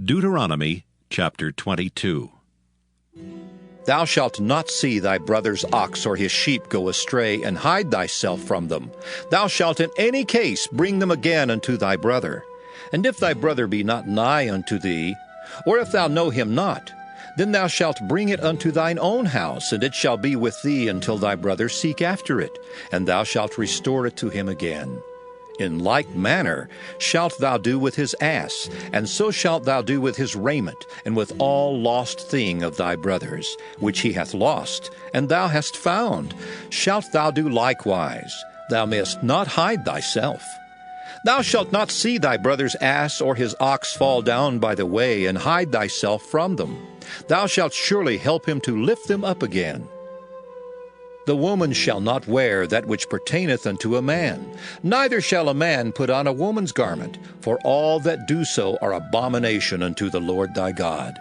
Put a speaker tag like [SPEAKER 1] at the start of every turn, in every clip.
[SPEAKER 1] Deuteronomy chapter 22.
[SPEAKER 2] Thou shalt not see thy brother's ox or his sheep go astray, and hide thyself from them. Thou shalt in any case bring them again unto thy brother. And if thy brother be not nigh unto thee, or if thou know him not, then thou shalt bring it unto thine own house, and it shall be with thee until thy brother seek after it, and thou shalt restore it to him again. In like manner shalt thou do with his ass, and so shalt thou do with his raiment, and with all lost thing of thy brother's, which he hath lost, and thou hast found, shalt thou do likewise. Thou mayest not hide thyself. Thou shalt not see thy brother's ass or his ox fall down by the way, and hide thyself from them. Thou shalt surely help him to lift them up again. The woman shall not wear that which pertaineth unto a man, neither shall a man put on a woman's garment, for all that do so are abomination unto the Lord thy God.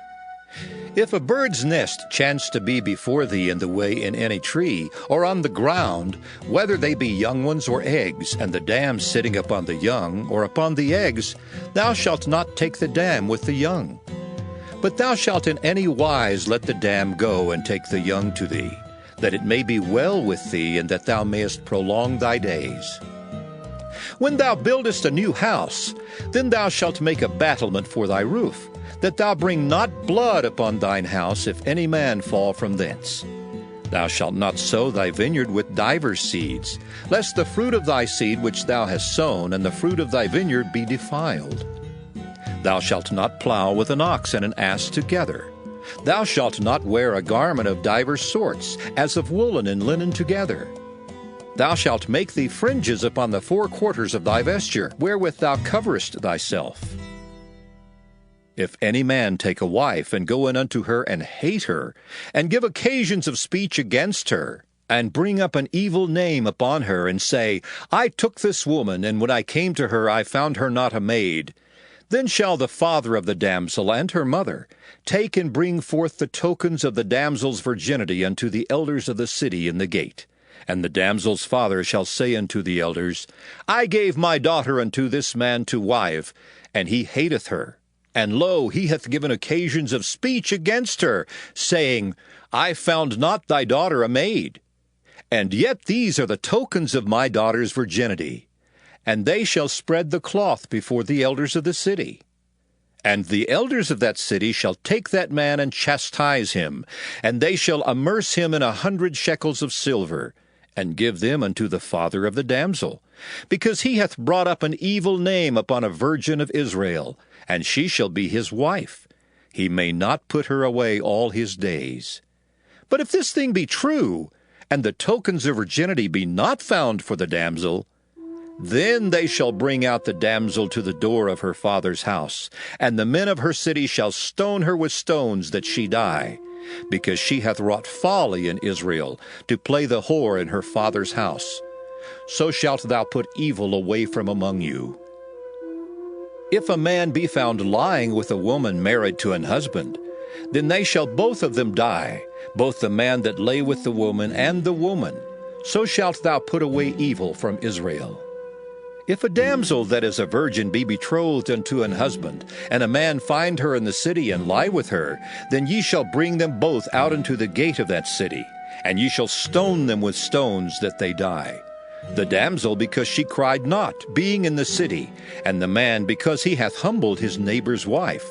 [SPEAKER 2] If a bird's nest chance to be before thee in the way in any tree, or on the ground, whether they be young ones or eggs, and the dam sitting upon the young, or upon the eggs, thou shalt not take the dam with the young. But thou shalt in any wise let the dam go, and take the young to thee, that it may be well with thee, and that thou mayest prolong thy days. When thou buildest a new house, then thou shalt make a battlement for thy roof, that thou bring not blood upon thine house, if any man fall from thence. Thou shalt not sow thy vineyard with divers seeds, lest the fruit of thy seed which thou hast sown, and the fruit of thy vineyard be defiled. Thou shalt not plow with an ox and an ass together. Thou shalt not wear a garment of divers sorts, as of woolen and linen together. Thou shalt make thee fringes upon the four quarters of thy vesture, wherewith thou coverest thyself. If any man take a wife, and go in unto her, and hate her, and give occasions of speech against her, and bring up an evil name upon her, and say, I took this woman, and when I came to her I found her not a maid, then shall the father of the damsel and her mother take and bring forth the tokens of the damsel's virginity unto the elders of the city in the gate. And the damsel's father shall say unto the elders, I gave my daughter unto this man to wife, and he hateth her. And lo, he hath given occasions of speech against her, saying, I found not thy daughter a maid. And yet these are the tokens of my daughter's virginity. And they shall spread the cloth before the elders of the city. And the elders of that city shall take that man and chastise him, and they shall amerce him in 100 shekels of silver, and give them unto the father of the damsel, because he hath brought up an evil name upon a virgin of Israel, and she shall be his wife. He may not put her away all his days. But if this thing be true, and the tokens of virginity be not found for the damsel, then they shall bring out the damsel to the door of her father's house, and the men of her city shall stone her with stones that she die, because she hath wrought folly in Israel, to play the whore in her father's house. So shalt thou put evil away from among you. If a man be found lying with a woman married to an husband, then they shall both of them die, both the man that lay with the woman and the woman. So shalt thou put away evil from Israel. If a damsel that is a virgin be betrothed unto an husband, and a man find her in the city and lie with her, then ye shall bring them both out into the gate of that city, and ye shall stone them with stones that they die. The damsel because she cried not, being in the city, and the man because he hath humbled his neighbor's wife.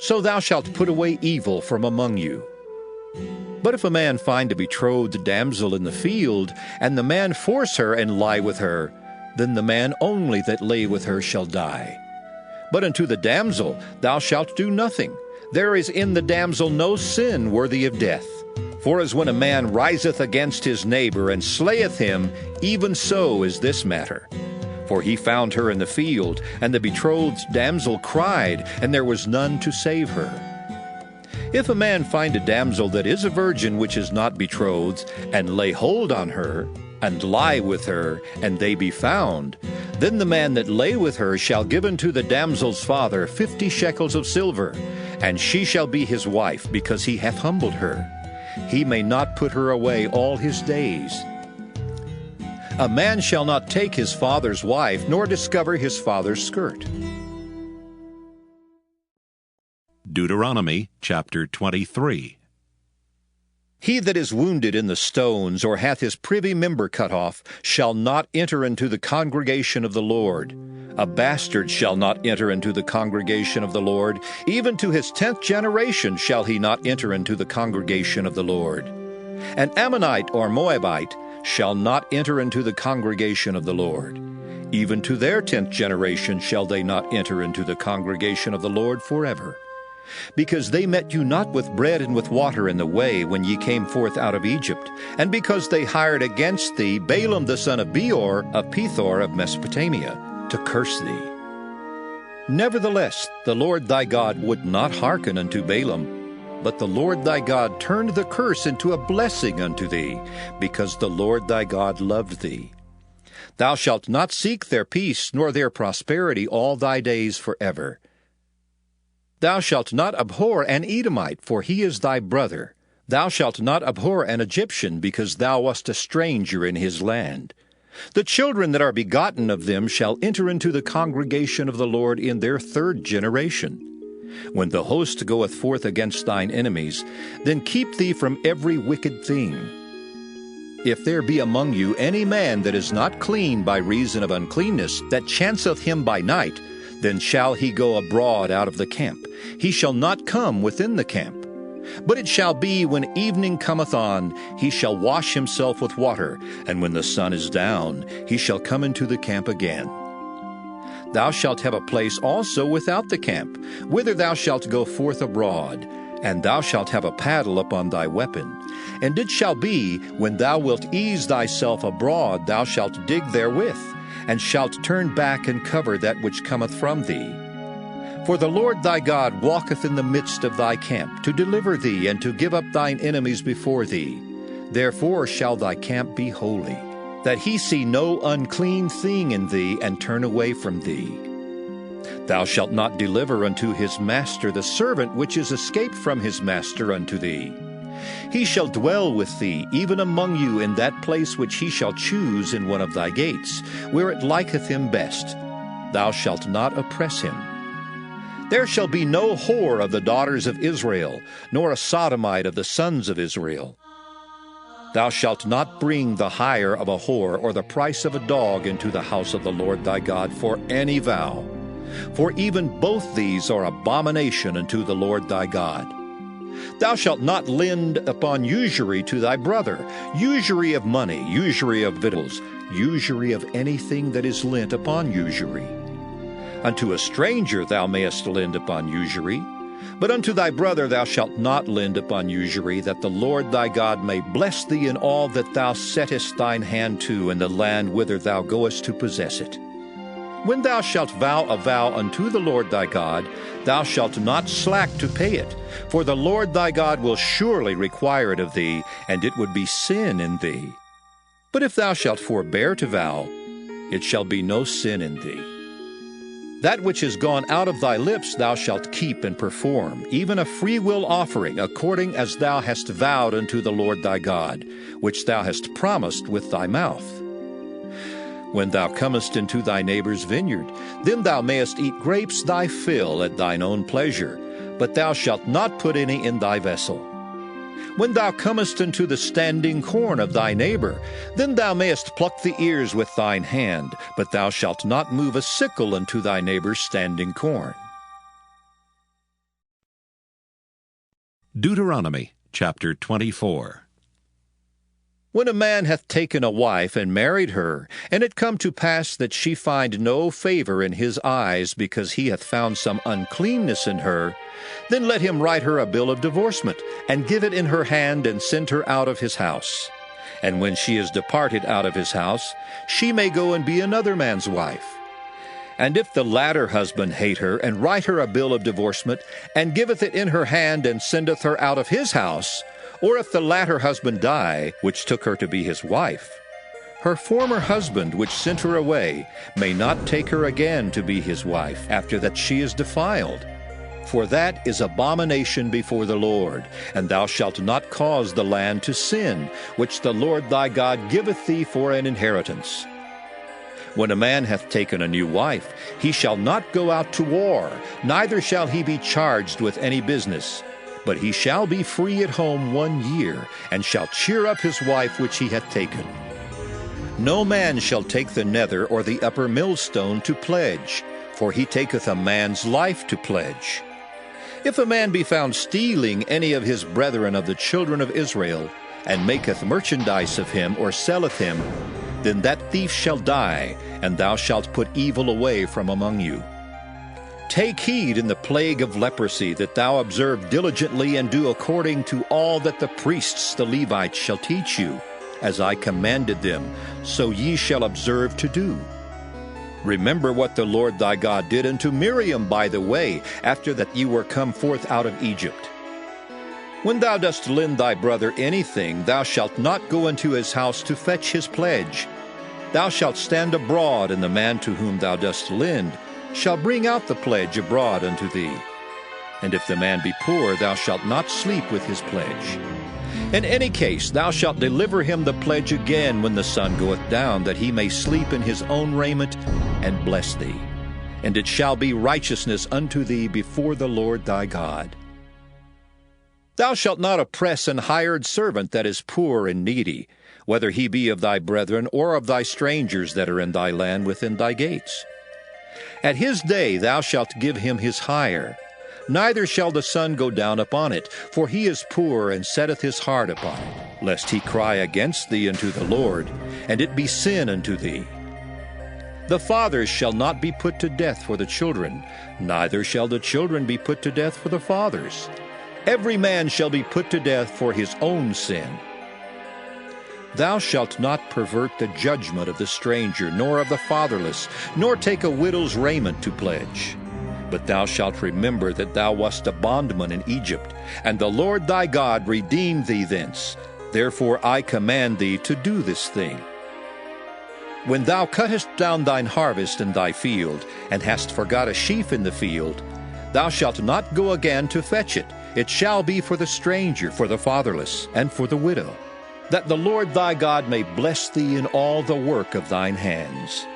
[SPEAKER 2] So thou shalt put away evil from among you. But if a man find a betrothed damsel in the field, and the man force her and lie with her, then the man only that lay with her shall die. But unto the damsel thou shalt do nothing. There is in the damsel no sin worthy of death. For as when a man riseth against his neighbor and slayeth him, even so is this matter. For he found her in the field, and the betrothed damsel cried, and there was none to save her. If a man find a damsel that is a virgin which is not betrothed, and lay hold on her, and lie with her, and they be found, then the man that lay with her shall give unto the damsel's father 50 shekels of silver, and she shall be his wife, because he hath humbled her. He may not put her away all his days. A man shall not take his father's wife, nor discover his father's skirt.
[SPEAKER 1] Deuteronomy chapter 23.
[SPEAKER 2] He that is wounded in the stones, or hath his privy member cut off, shall not enter into the congregation of the Lord. A bastard shall not enter into the congregation of the Lord. Even to his 10th generation shall he not enter into the congregation of the Lord. An Ammonite or Moabite shall not enter into the congregation of the Lord. Even to their 10th generation shall they not enter into the congregation of the Lord forever. Because they met you not with bread and with water in the way when ye came forth out of Egypt, and because they hired against thee Balaam the son of Beor of Pethor of Mesopotamia, to curse thee. Nevertheless, the Lord thy God would not hearken unto Balaam, but the Lord thy God turned the curse into a blessing unto thee, because the Lord thy God loved thee. Thou shalt not seek their peace nor their prosperity all thy days forever. Thou shalt not abhor an Edomite, for he is thy brother. Thou shalt not abhor an Egyptian, because thou wast a stranger in his land. The children that are begotten of them shall enter into the congregation of the Lord in their 3rd generation. When the host goeth forth against thine enemies, then keep thee from every wicked thing. If there be among you any man that is not clean by reason of uncleanness, that chanceth him by night, then shall he go abroad out of the camp. He shall not come within the camp. But it shall be, when evening cometh on, he shall wash himself with water, and when the sun is down, he shall come into the camp again. Thou shalt have a place also without the camp, whither thou shalt go forth abroad, and thou shalt have a paddle upon thy weapon. And it shall be, when thou wilt ease thyself abroad, thou shalt dig therewith, and shalt turn back and cover that which cometh from thee. For the Lord thy God walketh in the midst of thy camp, to deliver thee, and to give up thine enemies before thee. Therefore shall thy camp be holy, that he see no unclean thing in thee, and turn away from thee. Thou shalt not deliver unto his master the servant which is escaped from his master unto thee. He shall dwell with thee, even among you, in that place which he shall choose in one of thy gates, where it liketh him best. Thou shalt not oppress him. There shall be no whore of the daughters of Israel, nor a sodomite of the sons of Israel. Thou shalt not bring the hire of a whore or the price of a dog into the house of the Lord thy God for any vow. For even both these are abomination unto the Lord thy God. Thou shalt not lend upon usury to thy brother, usury of money, usury of victuals, usury of anything that is lent upon usury. Unto a stranger thou mayest lend upon usury, but unto thy brother thou shalt not lend upon usury, that the Lord thy God may bless thee in all that thou settest thine hand to in the land whither thou goest to possess it. When thou shalt vow a vow unto the Lord thy God, thou shalt not slack to pay it, for the Lord thy God will surely require it of thee, and it would be sin in thee. But if thou shalt forbear to vow, it shall be no sin in thee. That which is gone out of thy lips thou shalt keep and perform, even a freewill offering, according as thou hast vowed unto the Lord thy God, which thou hast promised with thy mouth. When thou comest into thy neighbor's vineyard, then thou mayest eat grapes thy fill at thine own pleasure, but thou shalt not put any in thy vessel. When thou comest into the standing corn of thy neighbor, then thou mayest pluck the ears with thine hand, but thou shalt not move a sickle unto thy neighbor's standing corn.
[SPEAKER 1] Deuteronomy chapter 24.
[SPEAKER 2] When a man hath taken a wife and married her, and it come to pass that she find no favor in his eyes, because he hath found some uncleanness in her, then let him write her a bill of divorcement, and give it in her hand, and send her out of his house. And when she is departed out of his house, she may go and be another man's wife. And if the latter husband hate her, and write her a bill of divorcement, and giveth it in her hand, and sendeth her out of his house, or if the latter husband die, which took her to be his wife, her former husband, which sent her away, may not take her again to be his wife, after that she is defiled. For that is abomination before the Lord, and thou shalt not cause the land to sin, which the Lord thy God giveth thee for an inheritance. When a man hath taken a new wife, he shall not go out to war, neither shall he be charged with any business. But he shall be free at home 1 year, and shall cheer up his wife which he hath taken. No man shall take the nether or the upper millstone to pledge, for he taketh a man's life to pledge. If a man be found stealing any of his brethren of the children of Israel, and maketh merchandise of him, or selleth him, then that thief shall die, and thou shalt put evil away from among you. Take heed in the plague of leprosy, that thou observe diligently and do according to all that the priests the Levites shall teach you, as I commanded them, so ye shall observe to do. Remember what the Lord thy God did unto Miriam by the way, after that ye were come forth out of Egypt. When thou dost lend thy brother anything, thou shalt not go into his house to fetch his pledge. Thou shalt stand abroad, and the man to whom thou dost lend shall bring out the pledge abroad unto thee. And if the man be poor, thou shalt not sleep with his pledge. In any case, thou shalt deliver him the pledge again when the sun goeth down, that he may sleep in his own raiment, and bless thee. And it shall be righteousness unto thee before the Lord thy God. Thou shalt not oppress an hired servant that is poor and needy, whether he be of thy brethren or of thy strangers that are in thy land within thy gates. At his day thou shalt give him his hire. Neither shall the sun go down upon it, for he is poor and setteth his heart upon it, lest he cry against thee unto the Lord, and it be sin unto thee. The fathers shall not be put to death for the children, neither shall the children be put to death for the fathers. Every man shall be put to death for his own sin. Thou shalt not pervert the judgment of the stranger, nor of the fatherless, nor take a widow's raiment to pledge. But thou shalt remember that thou wast a bondman in Egypt, and the Lord thy God redeemed thee thence. Therefore I command thee to do this thing. When thou cuttest down thine harvest in thy field, and hast forgot a sheaf in the field, thou shalt not go again to fetch it. It shall be for the stranger, for the fatherless, and for the widow, that the Lord thy God may bless thee in all the work of thine hands.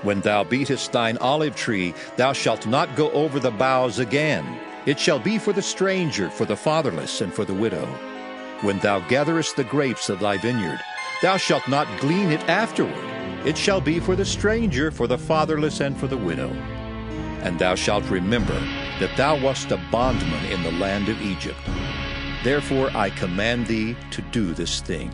[SPEAKER 2] When thou beatest thine olive tree, thou shalt not go over the boughs again. It shall be for the stranger, for the fatherless, and for the widow. When thou gatherest the grapes of thy vineyard, thou shalt not glean it afterward. It shall be for the stranger, for the fatherless, and for the widow. And thou shalt remember that thou wast a bondman in the land of Egypt. Therefore I command thee to do this thing.